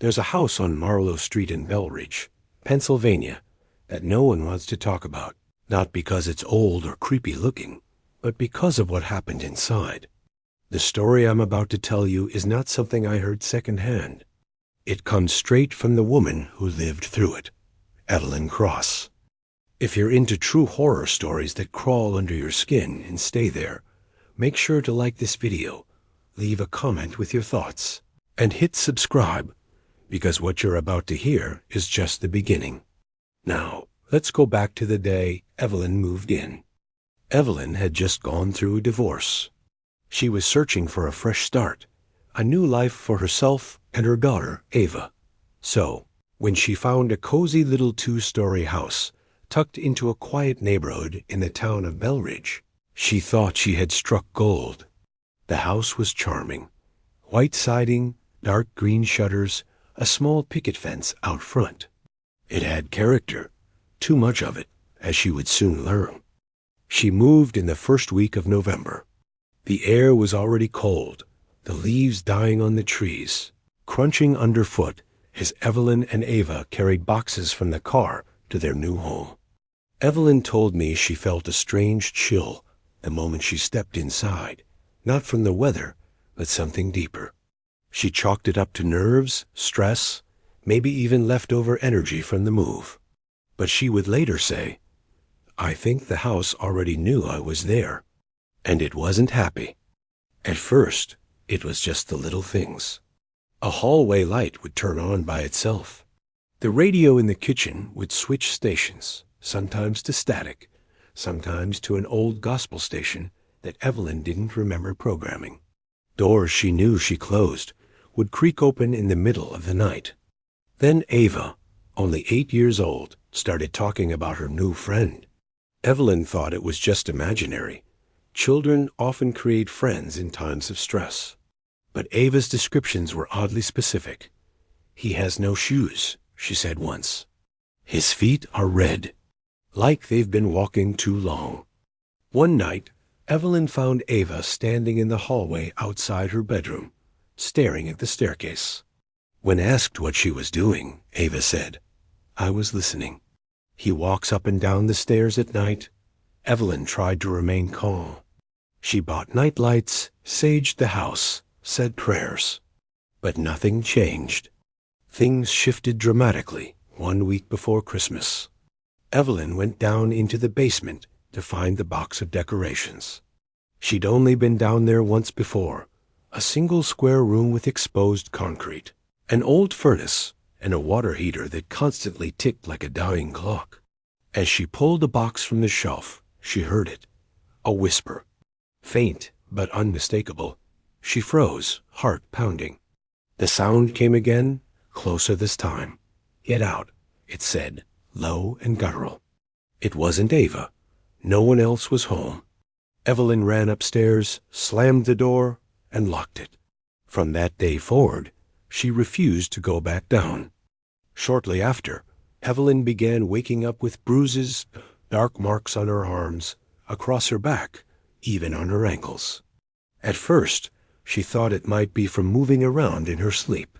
There's a house on Marlowe Street in Bellridge, Pennsylvania, that no one wants to talk about, not because it's old or creepy looking, but because of what happened inside. The story I'm about to tell you is not something I heard secondhand. It comes straight from the woman who lived through it, Evelyn Cross. If you're into true horror stories that crawl under your skin and stay there, make sure to like this video, leave a comment with your thoughts, and hit subscribe, because what you're about to hear is just the beginning. Now, let's go back to the day Evelyn moved in. Evelyn had just gone through a divorce. She was searching for a fresh start, a new life for herself and her daughter, Ava. So, when she found a cozy little 2-story house tucked into a quiet neighborhood in the town of Bellridge, she thought she had struck gold. The house was charming. White siding, dark green shutters, a small picket fence out front. It had character, too much of it, as she would soon learn. She moved in the first week of November. The air was already cold, the leaves dying on the trees, crunching underfoot as Evelyn and Ava carried boxes from the car to their new home. Evelyn told me she felt a strange chill the moment she stepped inside, not from the weather, but something deeper. She chalked it up to nerves, stress, maybe even leftover energy from the move. But she would later say, "I think the house already knew I was there." And it wasn't happy. At first, it was just the little things. A hallway light would turn on by itself. The radio in the kitchen would switch stations, sometimes to static, sometimes to an old gospel station that Evelyn didn't remember programming. Doors she knew she closed would creak open in the middle of the night. Then Ava, only 8 years old, started talking about her new friend. Evelyn thought it was just imaginary. Children often create friends in times of stress. But Ava's descriptions were oddly specific. "He has no shoes," she said once. "His feet are red, like they've been walking too long." One night, Evelyn found Ava standing in the hallway outside her bedroom, staring at the staircase. When asked what she was doing, Ava said, "I was listening. He walks up and down the stairs at night." Evelyn tried to remain calm. She bought night lights, saged the house, said prayers. But nothing changed. Things shifted dramatically 1 week before Christmas. Evelyn went down into the basement to find the box of decorations. She'd only been down there once before, a single square room with exposed concrete, an old furnace, and a water heater that constantly ticked like a dying clock. As she pulled the box from the shelf, she heard it, a whisper, faint but unmistakable. She froze, heart pounding. The sound came again, closer this time. "Get out," it said, low and guttural. It wasn't Ava. No one else was home. Evelyn ran upstairs, slammed the door, and locked it. From that day forward, she refused to go back down. Shortly after, Evelyn began waking up with bruises, dark marks on her arms, across her back, even on her ankles. At first, she thought it might be from moving around in her sleep.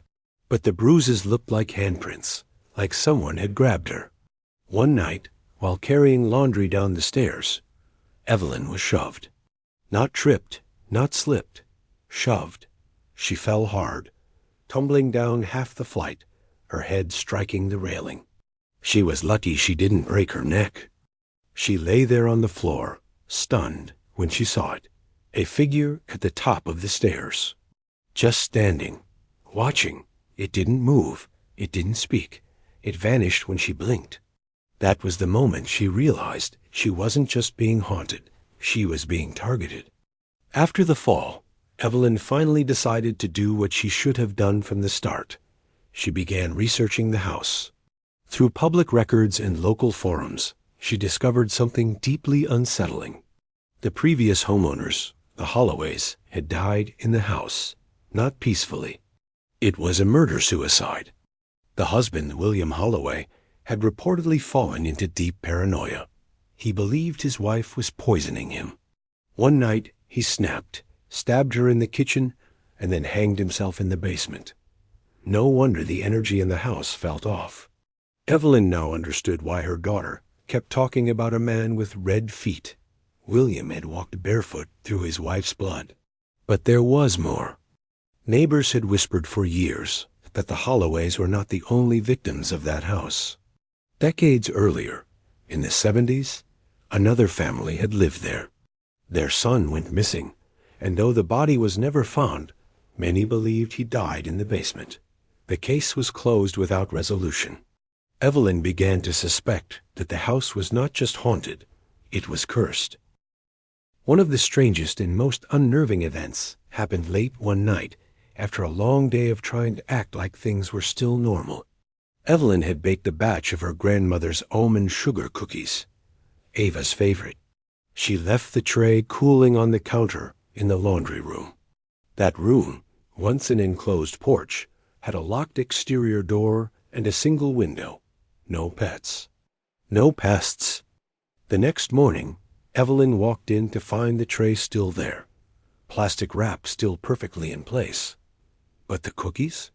But the bruises looked like handprints, like someone had grabbed her. One night, while carrying laundry down the stairs, Evelyn was shoved. Not tripped, not slipped, shoved. She fell hard, tumbling down half the flight, her head striking the railing. She was lucky she didn't break her neck. She lay there on the floor, stunned, when she saw it, a figure at the top of the stairs. Just standing, watching. It didn't move, it didn't speak. It vanished when she blinked. That was the moment she realized she wasn't just being haunted, she was being targeted. After the fall, Evelyn finally decided to do what she should have done from the start. She began researching the house. Through public records and local forums, she discovered something deeply unsettling. The previous homeowners, the Holloways, had died in the house, not peacefully. It was a murder-suicide. The husband, William Holloway, had reportedly fallen into deep paranoia. He believed his wife was poisoning him. One night, he snapped, stabbed her in the kitchen, and then hanged himself in the basement. No wonder the energy in the house felt off. Evelyn now understood why her daughter kept talking about a man with red feet. William had walked barefoot through his wife's blood. But there was more. Neighbors had whispered for years that the Holloways were not the only victims of that house. Decades earlier, in the 70s, another family had lived there. Their son went missing, and though the body was never found, many believed he died in the basement. The case was closed without resolution. Evelyn began to suspect that the house was not just haunted, it was cursed. One of the strangest and most unnerving events happened late one night after a long day of trying to act like things were still normal. Evelyn had baked a batch of her grandmother's almond sugar cookies, Ava's favorite. She left the tray cooling on the counter in the laundry room. That room, once an enclosed porch, had a locked exterior door and a single window. No pets. No pests. The next morning, Evelyn walked in to find the tray still there, plastic wrap still perfectly in place. But the cookies?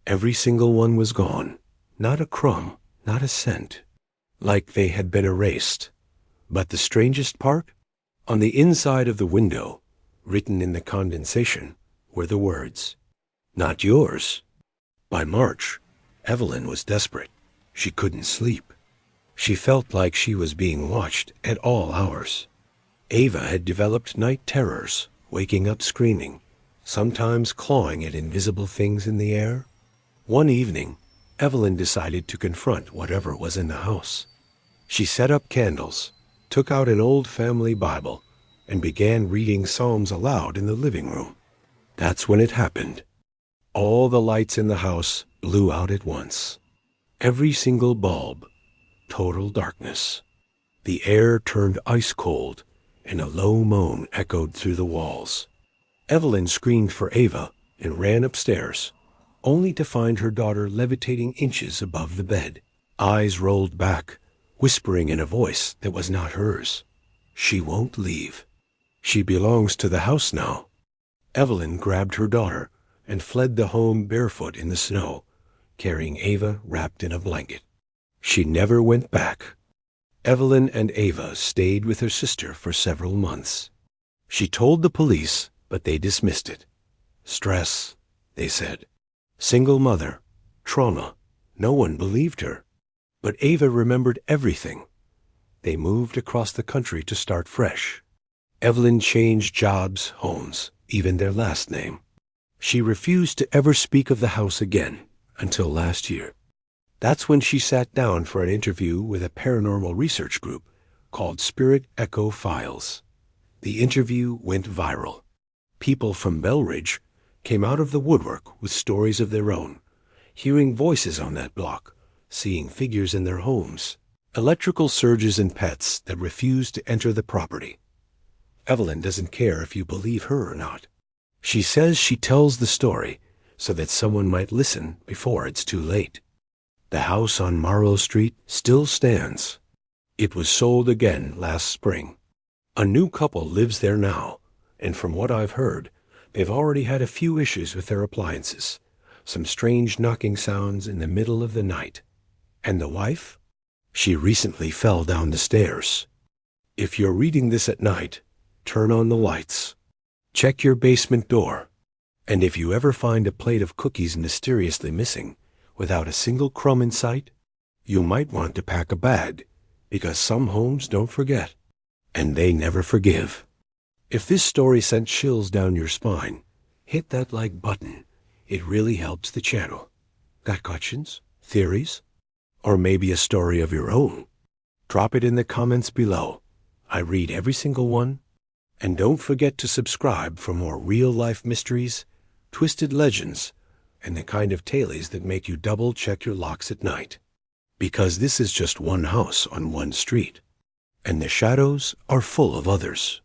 Every single one was gone. Not a crumb, not a cent. Like they had been erased. But the strangest part? On the inside of the window, written in the condensation, were the words, "Not yours." By March, Evelyn was desperate. She couldn't sleep. She felt like she was being watched at all hours. Ava had developed night terrors, waking up screaming, sometimes clawing at invisible things in the air. One evening, Evelyn decided to confront whatever was in the house. She set up candles, took out an old family Bible, and began reading Psalms aloud in the living room. That's when it happened. All the lights in the house blew out at once. Every single bulb. Total darkness. The air turned ice cold, and a low moan echoed through the walls. Evelyn screamed for Ava and ran upstairs, only to find her daughter levitating inches above the bed, eyes rolled back, whispering in a voice that was not hers. "She won't leave. She belongs to the house now." Evelyn grabbed her daughter and fled the home barefoot in the snow, carrying Ava wrapped in a blanket. She never went back. Evelyn and Ava stayed with her sister for several months. She told the police, but they dismissed it. Stress, they said. Single mother. Trauma. No one believed her. But Ava remembered everything. They moved across the country to start fresh. Evelyn changed jobs, homes, even their last name. She refused to ever speak of the house again until last year. That's when she sat down for an interview with a paranormal research group called Spirit Echo Files. The interview went viral. People from Bellridge came out of the woodwork with stories of their own, hearing voices on that block, seeing figures in their homes, electrical surges and pets that refused to enter the property. Evelyn doesn't care if you believe her or not. She says she tells the story so that someone might listen before it's too late. The house on Marlowe Street still stands. It was sold again last spring. A new couple lives there now, and from what I've heard, they've already had a few issues with their appliances, some strange knocking sounds in the middle of the night. And the wife? She recently fell down the stairs. If you're reading this at night, turn on the lights. Check your basement door. And if you ever find a plate of cookies mysteriously missing, without a single crumb in sight, you might want to pack a bag, because some homes don't forget, and they never forgive. If this story sent chills down your spine, hit that like button. It really helps the channel. Got questions? Theories? Or maybe a story of your own? Drop it in the comments below. I read every single one. And don't forget to subscribe for more real-life mysteries, twisted legends, and the kind of tales that make you double-check your locks at night. Because this is just one house on one street, and the shadows are full of others.